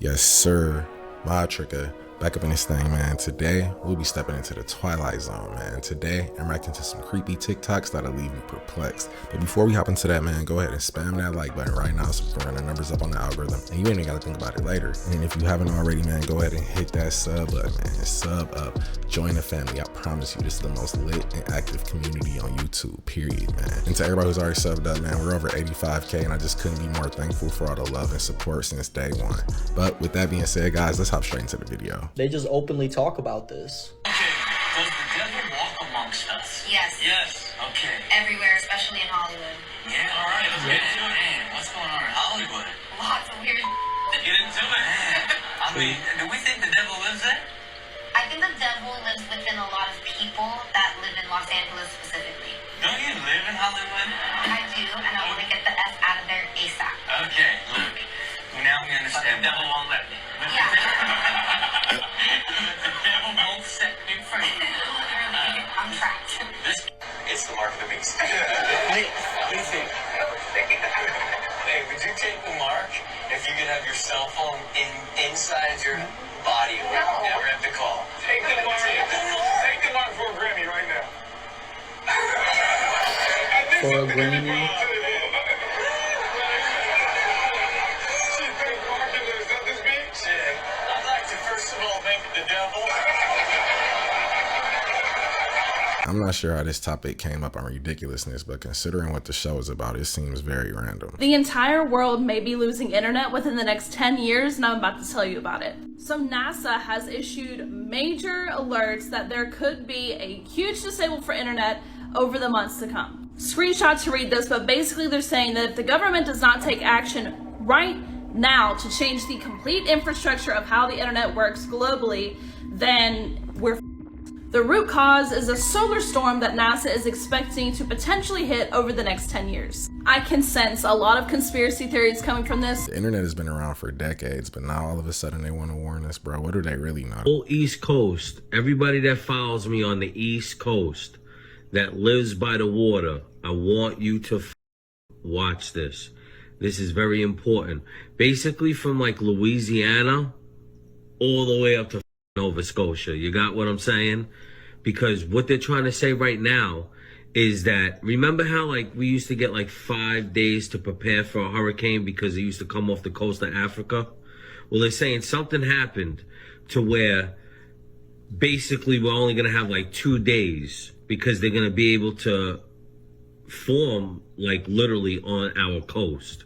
Yes, sir. Mod Tricker. Back up in this thing, man. Today, we'll be stepping into the Twilight Zone, man. Today, I'm reacting to some creepy TikToks that'll leave you perplexed. But before we hop into that, man, go ahead and spam that like button right now so we can run the numbers up on the algorithm. And you ain't even gotta think about it later. And if you haven't already, man, go ahead and hit that sub button, man. And sub up. Join the family. I promise you, this is the most lit and active community on YouTube, period, man. And to everybody who's already subbed up, man, we're over 85K, and I just couldn't be more thankful for all the love and support since day one. But with that being said, guys, let's hop straight into the video. They just openly talk about this. Okay, does the devil walk amongst us? Yes. Yes, okay. Everywhere, especially in Hollywood. Yeah, all right, let's get into it. Man, what's going on in Hollywood? Lots of weird. Get into it. I mean, do we think the devil lives there? I think the devil lives within a lot of people that live in Los Angeles specifically. Don't you live in Hollywood? I do, and I want to get the F out of there ASAP. Okay, look. Now we understand. The devil won't let me. Yeah. The devil won't set me free. Literally, I'm trapped. It's the mark of the beast. Hey, would you take the mark if you could have your cell phone inside your body where you never have to call? Take the mark. Take the mark for a Grammy right now. For a Grammy? I'd like to first of all thank the devil. I'm not sure how this topic came up on ridiculousness, but considering what the show is about, it seems very random. The entire world may be losing internet within the next 10 years, and I'm about to tell you about it. So NASA has issued major alerts that there could be a huge disable for internet over the months to come. Screenshot to read this, but basically they're saying that if the government does not take action right now to change the complete infrastructure of how the internet works globally, then we're The root cause is a solar storm that NASA is expecting to potentially hit over the next 10 years. I can sense a lot of conspiracy theories coming from this. The internet has been around for decades, but now all of a sudden they want to warn us, bro. What do they really know? Whole East Coast, everybody that follows me on the East Coast that lives by the water, I want you to watch this. This is very important. Basically from like Louisiana all the way up to Nova Scotia. You got what I'm saying? Because what they're trying to say right now is that, remember how like we used to get like 5 days to prepare for a hurricane because it used to come off the coast of Africa? Well, they're saying something happened to where basically we're only going to have like 2 days because they're going to be able to form like literally on our coast.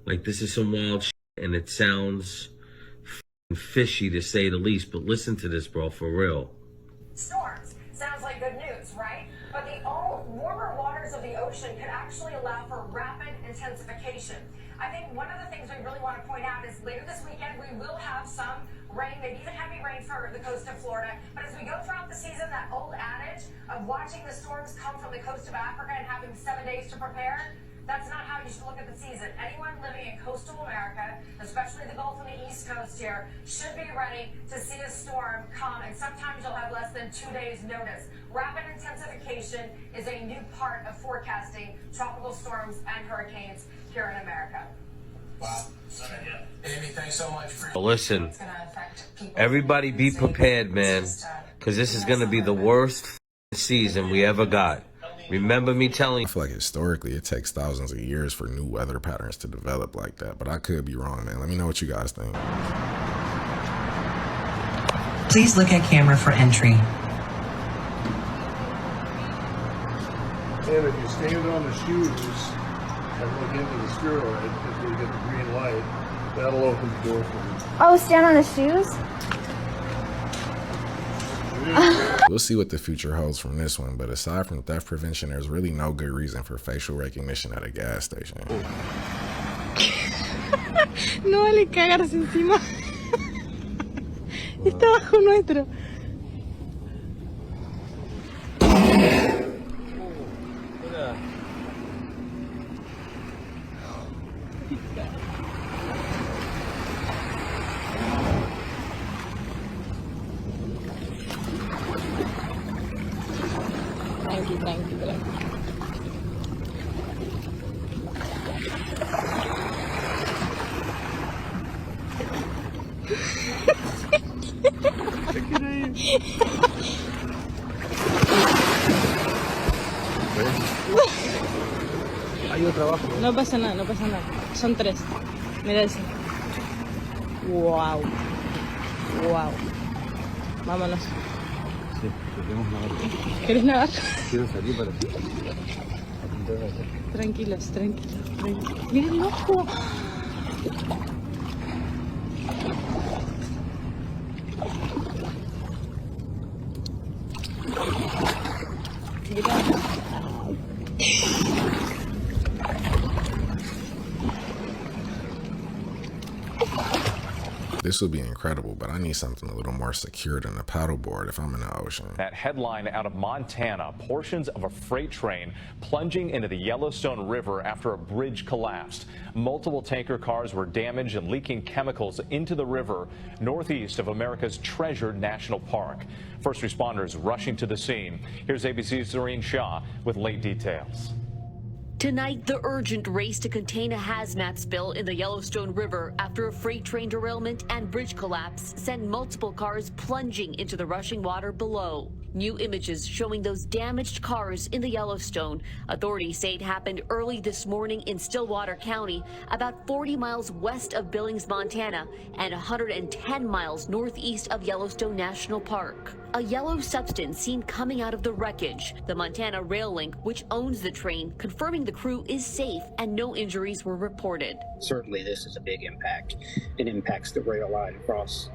Like this is some wild shit, and it sounds fishy to say the least, but listen to this, bro, for real. Storms sounds like good news, right? But the warmer waters of the ocean could actually allow for rapid intensification. I think one of the things we really want to point out is later this weekend we will have some rain, maybe even heavy rain for the coast of Florida. But as we go throughout the season, that old adage of watching the storms come from the coast of Africa and having 7 days to prepare, that's not how you should look at the season. Anyone living in coastal America, especially the Gulf and the East Coast here, should be ready to see a storm come, and sometimes you'll have less than 2 days notice. Rapid intensification is a new part of forecasting tropical storms and hurricanes here in America. Wow. Amy, thanks so much for... Listen, everybody be prepared, man, because this is going to be the worst season we ever got. Remember me telling you. I feel like historically it takes thousands of years for new weather patterns to develop like that, but I could be wrong, man. Let me know what you guys think. Please look at camera for entry. And if you stand on the shoes and look into the spheroid, if we get the green light, that'll open the door for you. Oh, stand on the shoes? We'll see what the future holds from this one, but aside from theft prevention, there's really no good reason for facial recognition at a gas station. No vale cagarse encima. Está bajo nuestro. Tranqui. No pasa nada, no pasa nada. Son 3. Mira ese. Wow. Wow. Vámonos. Sí, queremos nadar. ¿Quieres nadar? Quiero salir para ti. Tranquilos, tranquilos, tranquilos. Mira el ojo. This would be incredible, but I need something a little more secure than a paddleboard if I'm in the ocean. That headline out of Montana, portions of a freight train plunging into the Yellowstone River after a bridge collapsed. Multiple tanker cars were damaged and leaking chemicals into the river northeast of America's treasured national park. First responders rushing to the scene. Here's ABC's Doreen Shaw with late details. Tonight, the urgent race to contain a hazmat spill in the Yellowstone River after a freight train derailment and bridge collapse sent multiple cars plunging into the rushing water below. New images showing those damaged cars in the Yellowstone. Authorities say it happened early this morning in Stillwater County, about 40 miles west of Billings, Montana, and 110 miles northeast of Yellowstone National Park. A yellow substance seen coming out of the wreckage. The Montana Rail Link, which owns the train, confirming the crew is safe and no injuries were reported. Certainly this is a big impact. It impacts the rail line across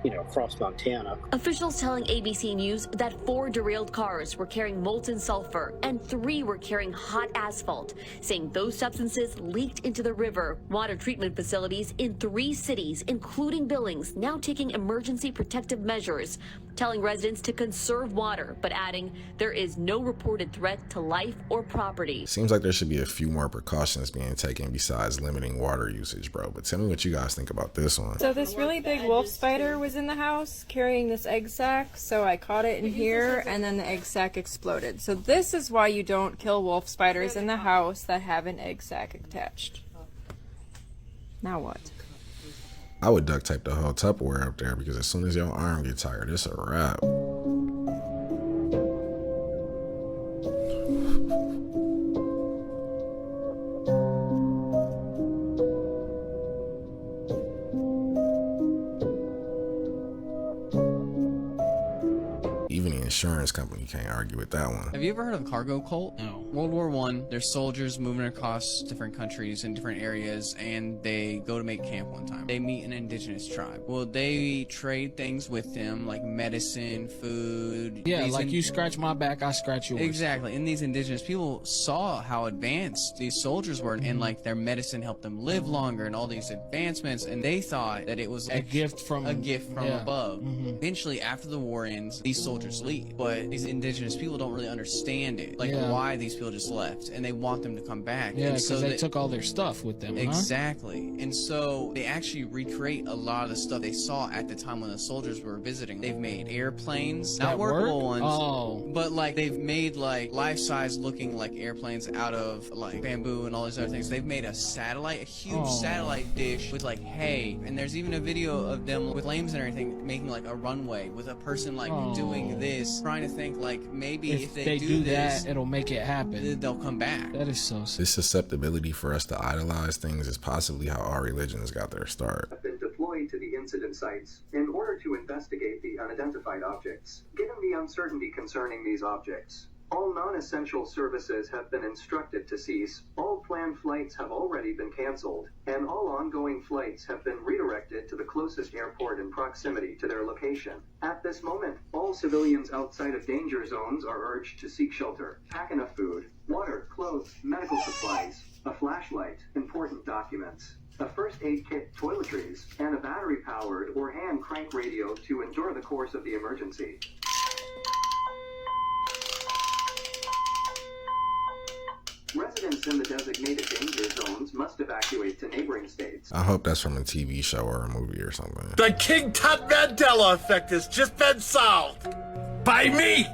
Montana. Officials telling ABC News that 4 derailed cars were carrying molten sulfur and 3 were carrying hot asphalt, saying those substances leaked into the river. Water treatment facilities in 3 cities, including Billings, now taking emergency protective measures, telling residents to conserve water, but adding there is no reported threat to life or property. Seems like there should be a few more precautions being taken besides limiting water usage, bro. But tell me what you guys think about this one. So this really big wolf spider was in the house carrying this egg sac, so I caught it in here and then the egg sac exploded. So this is why you don't kill wolf spiders in the house that have an egg sac attached. Now what? I would duct tape the whole Tupperware up there because as soon as your arm gets tired, it's a wrap. Even the insurance company can't argue with that one. Have you ever heard of cargo cult? No. World War I, there's soldiers moving across different countries and different areas, and they go to make camp one time. They meet an indigenous tribe. Well, they trade things with them, like medicine, food. Yeah, like you scratch my back, I scratch yours. Exactly. And these indigenous people saw how advanced these soldiers were, and like their medicine helped them live longer and all these advancements, and they thought that it was a gift from above. Eventually, after the war ends, these soldiers leave, but these indigenous people don't really understand it, like why these people just left, and they want them to come back. Yeah, because they took all their stuff with them. Exactly. And so they actually recreate a lot of the stuff they saw at the time when the soldiers were visiting. They've made airplanes, not workable ones, but like they've made like life-size looking like airplanes out of like bamboo and all these other things. They've made a satellite, a huge satellite dish with like hay, and there's even a video of them with flames and everything making like a runway with a person like doing this, trying to think like maybe if they do this, that, it'll make it happen. They'll come back. That is so sick. This susceptibility for us to idolize things is possibly how our religions got their start. Have been deployed to the incident sites in order to investigate the unidentified objects. Given the uncertainty concerning these objects, all non-essential services have been instructed to cease, all planned flights have already been canceled, and all ongoing flights have been redirected to the closest airport in proximity to their location. At this moment, all civilians outside of danger zones are urged to seek shelter, pack enough food, water, clothes, medical supplies, a flashlight, important documents, a first aid kit, toiletries, and a battery-powered or hand crank radio to endure the course of the emergency. Residents in the designated danger zones must evacuate to neighboring states. I hope that's from a TV show or a movie or something. The King Tut Mandela effect has just been solved. By me!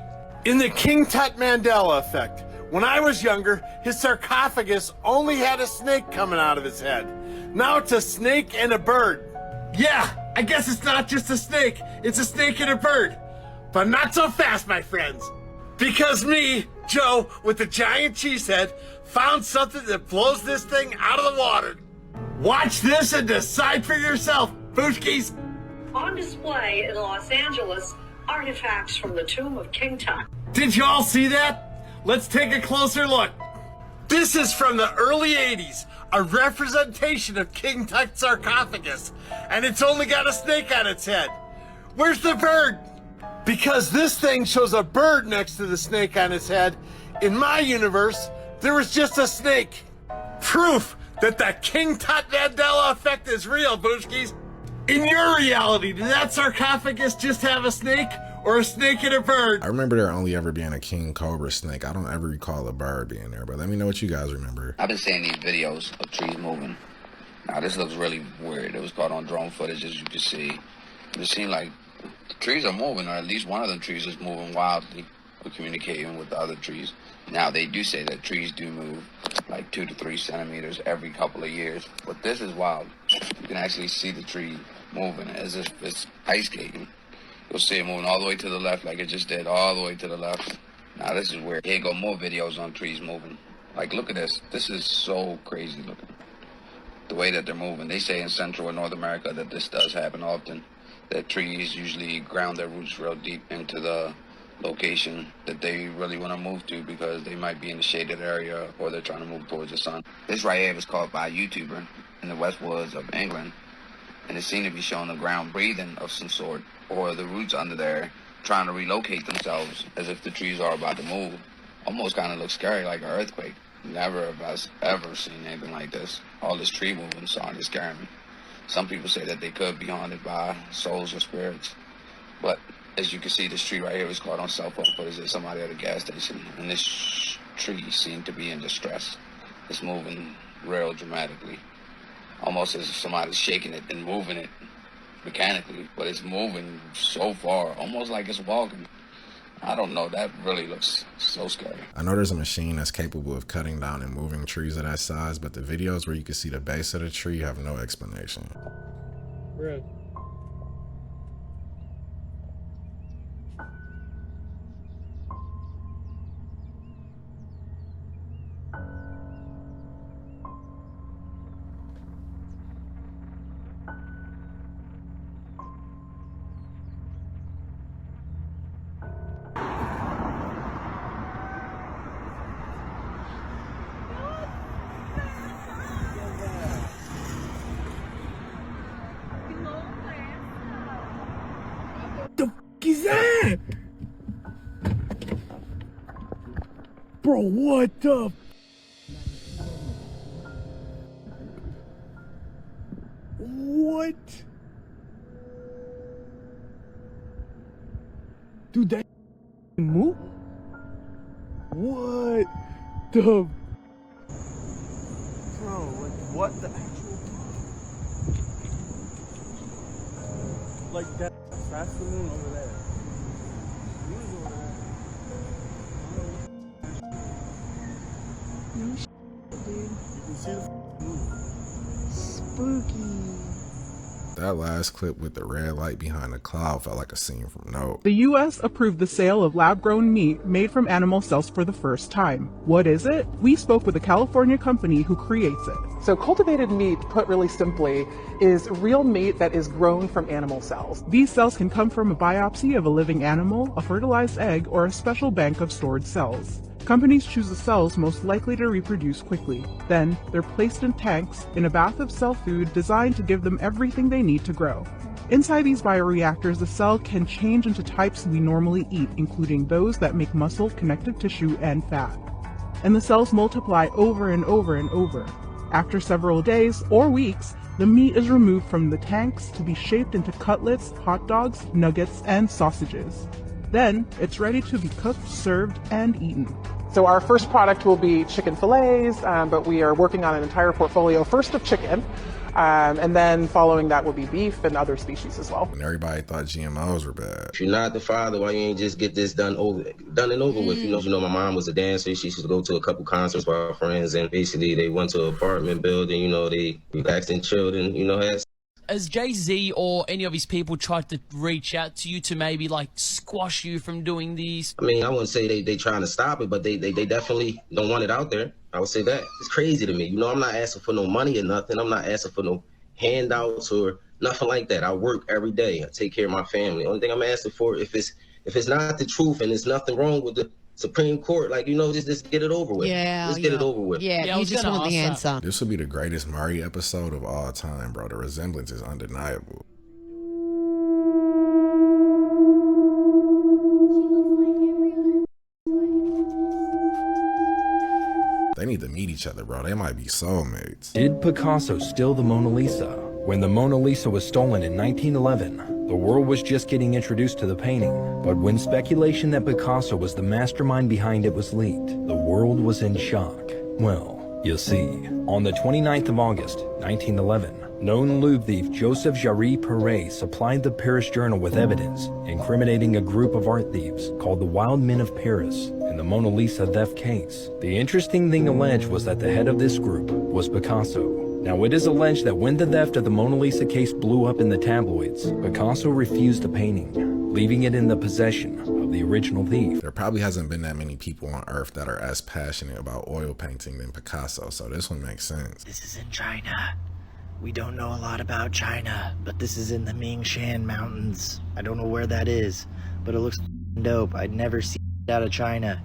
In the King Tut Mandela effect, when I was younger, his sarcophagus only had a snake coming out of his head. Now it's a snake and a bird. Yeah, I guess it's not just a snake, it's a snake and a bird. But not so fast, my friends. Because me, Joe, with the giant cheese head, found something that blows this thing out of the water. Watch this and decide for yourself, Booshkies. On display in Los Angeles, artifacts from the tomb of King Tut. Did you all see that? Let's take a closer look. This is from the early 80s, a representation of King Tut's sarcophagus, and it's only got a snake on its head. Where's the bird? Because this thing shows a bird next to the snake on its head. In my universe, there was just a snake. Proof that the King Tut Mandela effect is real, Booshkies. In your reality, did that sarcophagus just have a snake or a snake and a bird? I remember there only ever being a king cobra snake. I don't ever recall a bird being there, but let me know what you guys remember. I've been seeing these videos of trees moving. Now this looks really weird. It was caught on drone footage, as you can see. It seemed like the trees are moving, or at least one of the trees is moving wildly or communicating with the other trees. Now they do say that trees do move like 2 to 3 centimeters every couple of years, but this is wild. You can actually see the tree moving as if it's ice skating. You'll see it moving all the way to the left like it just did, all the way to the left. Now this is weird. Here go more videos on trees moving. Like, look at this. This is so crazy looking. The way that they're moving. They say in Central and North America that this does happen often. That trees usually ground their roots real deep into the location that they really want to move to because they might be in a shaded area or they're trying to move towards the sun. This right here was caught by a YouTuber in the West Woods of England, and it seemed to be showing the ground breathing of some sort, or the roots under there trying to relocate themselves as if the trees are about to move. Almost kind of looks scary, like an earthquake. Never have us ever seen anything like this. All this tree movement started to scare me. Some people say that they could be haunted by souls or spirits, but as you can see, this tree right here was caught on cell phone footage of somebody at a gas station, and this tree seemed to be in distress. It's moving real dramatically, almost as if somebody's shaking it and moving it mechanically, but it's moving so far, almost like it's walking. I don't know, that really looks so scary. I know there's a machine that's capable of cutting down and moving trees of that size, but the videos where you can see the base of the tree have no explanation. Red. Is that? Bro, what the? What? Dude, that move? What the? Bro, like, what the actual? Like that. That's the moon over there. No shit, dude. You can see the moon. Spooky. That last clip with the red light behind the cloud felt like a scene from Nope. The U.S. approved the sale of lab-grown meat made from animal cells for the first time. What is it? We spoke with a California company who creates it. So cultivated meat, put really simply, is real meat that is grown from animal cells. These cells can come from a biopsy of a living animal, a fertilized egg, or a special bank of stored cells. Companies choose the cells most likely to reproduce quickly. Then, they're placed in tanks in a bath of cell food designed to give them everything they need to grow. Inside these bioreactors, the cell can change into types we normally eat, including those that make muscle, connective tissue, and fat. And the cells multiply over and over and over. After several days or weeks, the meat is removed from the tanks to be shaped into cutlets, hot dogs, nuggets, and sausages. Then, it's ready to be cooked, served, and eaten. So our first product will be chicken fillets, but we are working on an entire portfolio, first of chicken, and then following that will be beef and other species as well. And everybody thought GMOs were bad. If you're not the father, why you ain't just get this done and over with? You know, my mom was a dancer. She used to go to a couple concerts with our friends, and basically they went to an apartment building. You know, they relaxed and chilled and, you know, had Has Jay-Z or any of his people tried to reach out to you to maybe like squash you from doing these? I mean, I wouldn't say they trying to stop it, but they definitely don't want it out there. I would say that. It's crazy to me. You know, I'm not asking for no money or nothing. I'm not asking for no handouts or nothing like that. I work every day. I take care of my family. Only thing I'm asking for, if it's not the truth and there's nothing wrong with the Supreme Court, like, you know, just get it over with. Just get it over with. Yeah, you just want the answer. This would be the greatest Murray episode of all time, bro. The resemblance is undeniable. They need to meet each other, bro. They might be soulmates. Did Picasso steal the Mona Lisa? When the Mona Lisa was stolen in 1911, the world was just getting introduced to the painting. But when speculation that Picasso was the mastermind behind it was leaked, the world was in shock. Well, you see, on the 29th of August, 1911, known Louvre thief Joseph Jarry Perret supplied the Paris Journal with evidence incriminating a group of art thieves called the Wild Men of Paris in the Mona Lisa theft case. The interesting thing alleged was that the head of this group was Picasso. Now, it is alleged that when the theft of the Mona Lisa case blew up in the tabloids, Picasso refused the painting, leaving it in the possession of the original thief. There probably hasn't been that many people on Earth that are as passionate about oil painting than Picasso, so this one makes sense. This is in China. We don't know a lot about China, but this is in the Mingshan Mountains. I don't know where that is, but it looks dope. I'd never see it out of China.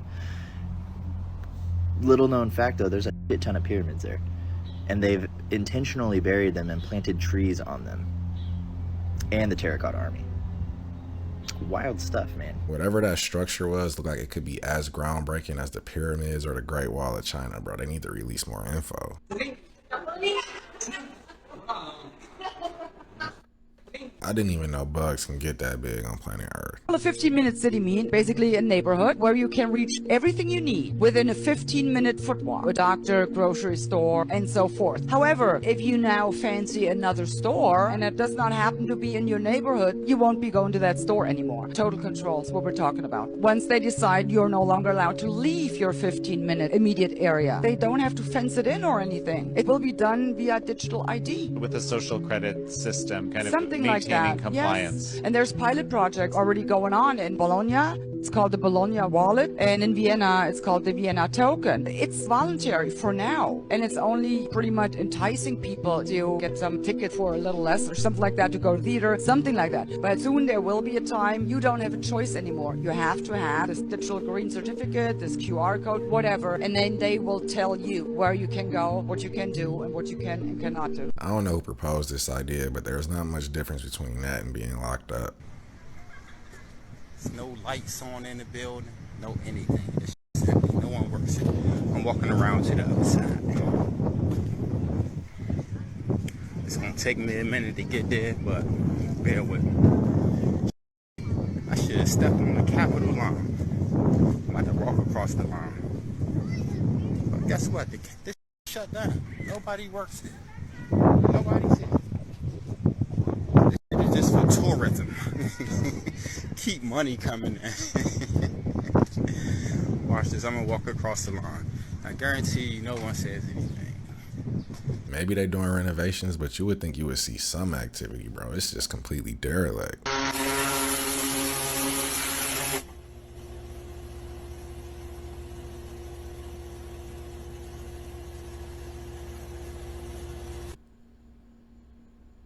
Little known fact though, there's a shit ton of pyramids there. And they've intentionally buried them and planted trees on them. And the Terracotta Army. Wild stuff, man. Whatever that structure was, looked like it could be as groundbreaking as the pyramids or the Great Wall of China, bro. They need to release more info. I didn't even know bugs can get that big on planet Earth. A 15-minute city mean, basically a neighborhood where you can reach everything you need within a 15-minute foot walk. A doctor, grocery store, and so forth. However, if you now fancy another store and it does not happen to be in your neighborhood, you won't be going to that store anymore. Total control is what we're talking about. Once they decide you're no longer allowed to leave your 15-minute immediate area, they don't have to fence it in or anything. It will be done via digital ID. With a social credit system, kind of Something like that. Compliance. Yes. And there's pilot project already going on in Bologna. It's called the Bologna Wallet. And in Vienna, it's called the Vienna Token. It's voluntary for now. And it's only pretty much enticing people to get some ticket for a little less or something like that to go to theater, something like that. But soon there will be a time you don't have a choice anymore. You have to have this digital green certificate, this QR code, whatever. And then they will tell you where you can go, what you can do, and what you can and cannot do. I don't know who proposed this idea, but there's not much difference between that and being locked up. No lights on in the building, no anything. It's just empty. No one works here. I'm walking around to the other side. It's gonna take me a minute to get there, but bear with me. I should have stepped on the Capitol line. I'm about to walk across the line. But guess what? This shut down. Nobody works here. Nobody's here. This is just for tourism. Keep money coming in. Watch this. I'm gonna walk across the line. I guarantee you no one says anything. Maybe they're doing renovations, but you would think you would see some activity, bro. It's just completely derelict.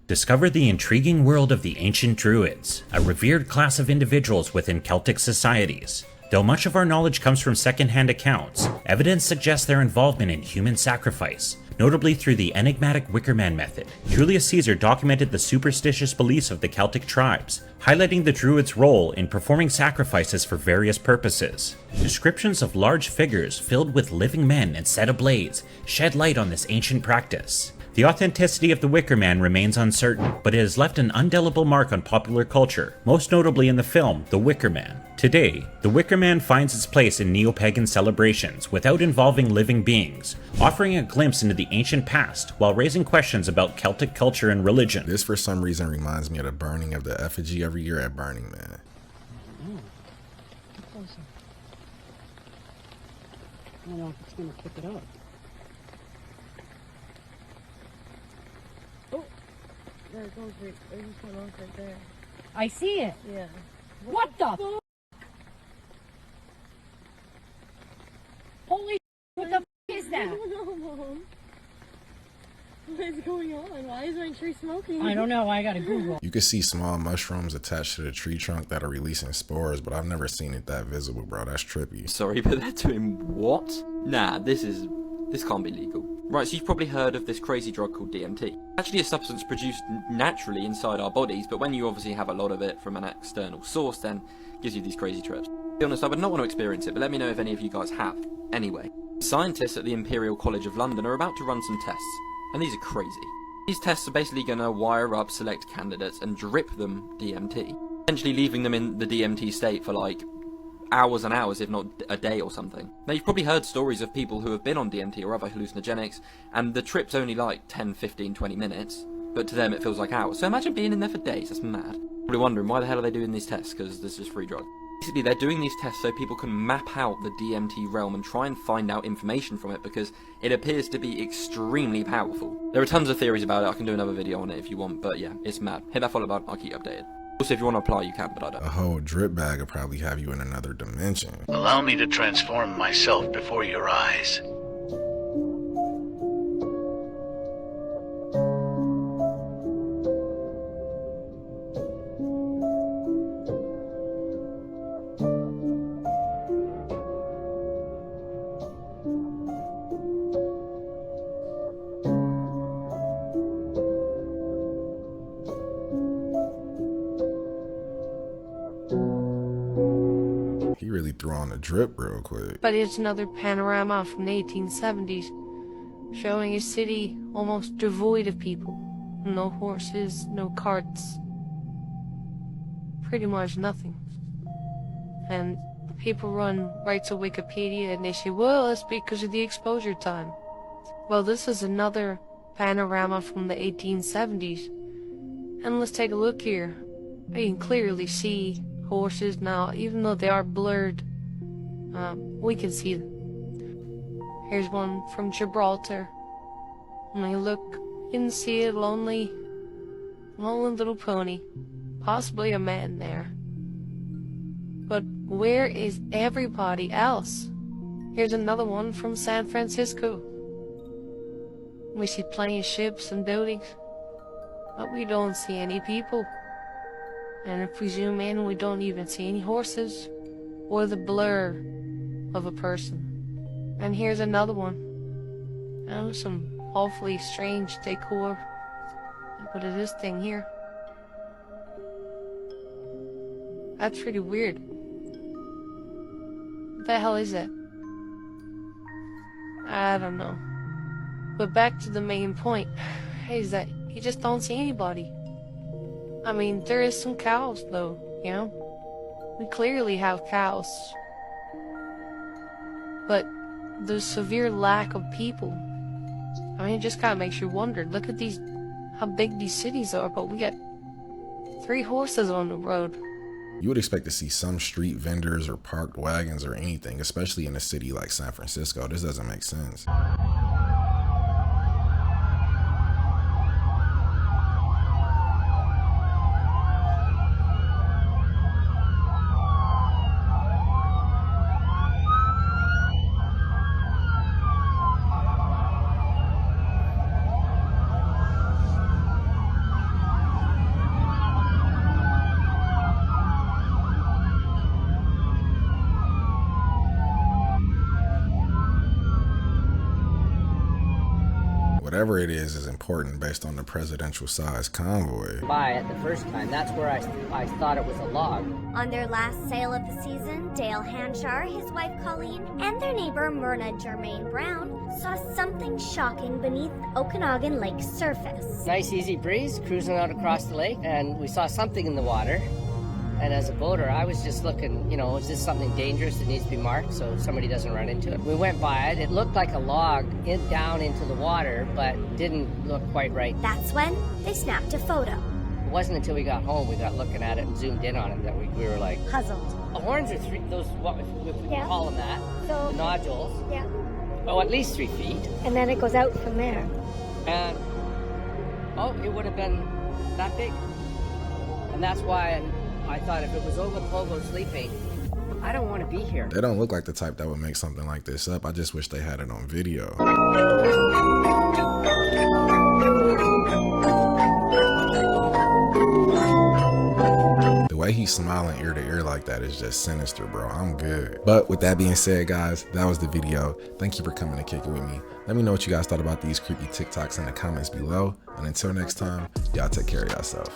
Discover the intriguing world of the ancient Druids, a revered class of individuals within Celtic societies. Though much of our knowledge comes from secondhand accounts, evidence suggests their involvement in human sacrifice, notably through the enigmatic Wickerman method. Julius Caesar documented the superstitious beliefs of the Celtic tribes, highlighting the Druids' role in performing sacrifices for various purposes. Descriptions of large figures filled with living men and set ablaze shed light on this ancient practice. The authenticity of the Wicker Man remains uncertain, but it has left an indelible mark on popular culture, most notably in the film The Wicker Man. Today, the Wicker Man finds its place in neo-pagan celebrations without involving living beings, offering a glimpse into the ancient past while raising questions about Celtic culture and religion. This for some reason reminds me of the burning of the effigy every year at Burning Man. I don't know if it's going to pick it up. There it goes right there. I see it. Yeah. What the f? Holy what the f is that? I don't know, Mom. What is going on? Why is my tree smoking? I don't know. I gotta Google. You can see small mushrooms attached to the tree trunk that are releasing spores, but I've never seen it that visible, bro. That's trippy. Sorry, but they're doing what? Nah, this can't be legal. Right, so you've probably heard of this crazy drug called DMT. Actually a substance produced naturally inside our bodies, but when you obviously have a lot of it from an external source, then it gives you these crazy trips. To be honest, I would not want to experience it, but let me know if any of you guys have. Anyway, scientists at the Imperial College of London are about to run some tests, and these are crazy. These tests are basically going to wire up select candidates and drip them DMT, essentially leaving them in the DMT state for like hours and hours, if not a day or something. Now you've probably heard stories of people who have been on DMT or other hallucinogenics, and the trip's only like 10, 15, 20 minutes, but to them it feels like hours. So imagine being in there for days, that's mad. Probably wondering why the hell are they doing these tests, because this is free drug. Basically they're doing these tests so people can map out the DMT realm and try and find out information from it, because it appears to be extremely powerful. There are tons of theories about it, I can do another video on it if you want, but yeah, it's mad. Hit that follow button, I'll keep you updated. Also, if you want to apply, you can, but I don't. A whole drip bag will probably have you in another dimension. Allow me to transform myself before your eyes. He really threw on a drip real quick. But it's another panorama from the 1870s, showing a city almost devoid of people. No horses, no carts. Pretty much nothing. And people run right to Wikipedia and they say, well, it's because of the exposure time. Well, this is another panorama from the 1870s. And let's take a look here. You can clearly see horses now, even though they are blurred. We can see them. Here's one from Gibraltar. When you look, you can see a lonely little pony. Possibly a man there. But where is everybody else? Here's another one from San Francisco. We see plenty of ships and buildings, but we don't see any people. And if we zoom in, we don't even see any horses or the blur of a person. And here's another one. Some awfully strange decor. What is this thing here? That's pretty weird. What the hell is that? I don't know. But back to the main point, is that you just don't see anybody. I mean, there is some cows though, you know? We clearly have cows. But the severe lack of people, I mean, it just kind of makes you wonder. Look at these, how big these cities are, but we got 3 horses on the road. You would expect to see some street vendors or parked wagons or anything, especially in a city like San Francisco. This doesn't make sense. Whatever it is important based on the presidential size convoy. Buy it the first time. That's where I thought it was a log. On their last sale of the season, Dale Hanshar, his wife Colleen, and their neighbor Myrna Germaine Brown saw something shocking beneath Okanagan Lake's surface. Nice easy breeze, cruising out across the lake, and we saw something in the water. And as a boater, I was just looking, you know, is this something dangerous that needs to be marked so somebody doesn't run into it? We went by it. It looked like a log down into the water, but didn't look quite right. That's when they snapped a photo. It wasn't until we got home, we got looking at it and zoomed in on it that we were like... puzzled. The horns are 3, those, what if we can call them that, so, the nodules. Yeah. Oh, at least 3 feet. And then it goes out from there. And, oh, it would have been that big. And that's why I thought if it was Ogopogo sleeping, I don't want to be here. They don't look like the type that would make something like this up. I just wish they had it on video. The way he's smiling ear to ear like that is just sinister, bro. I'm good. But with that being said, guys, that was the video. Thank you for coming to kick it with me. Let me know what you guys thought about these creepy TikToks in the comments below. And until next time, y'all take care of yourself.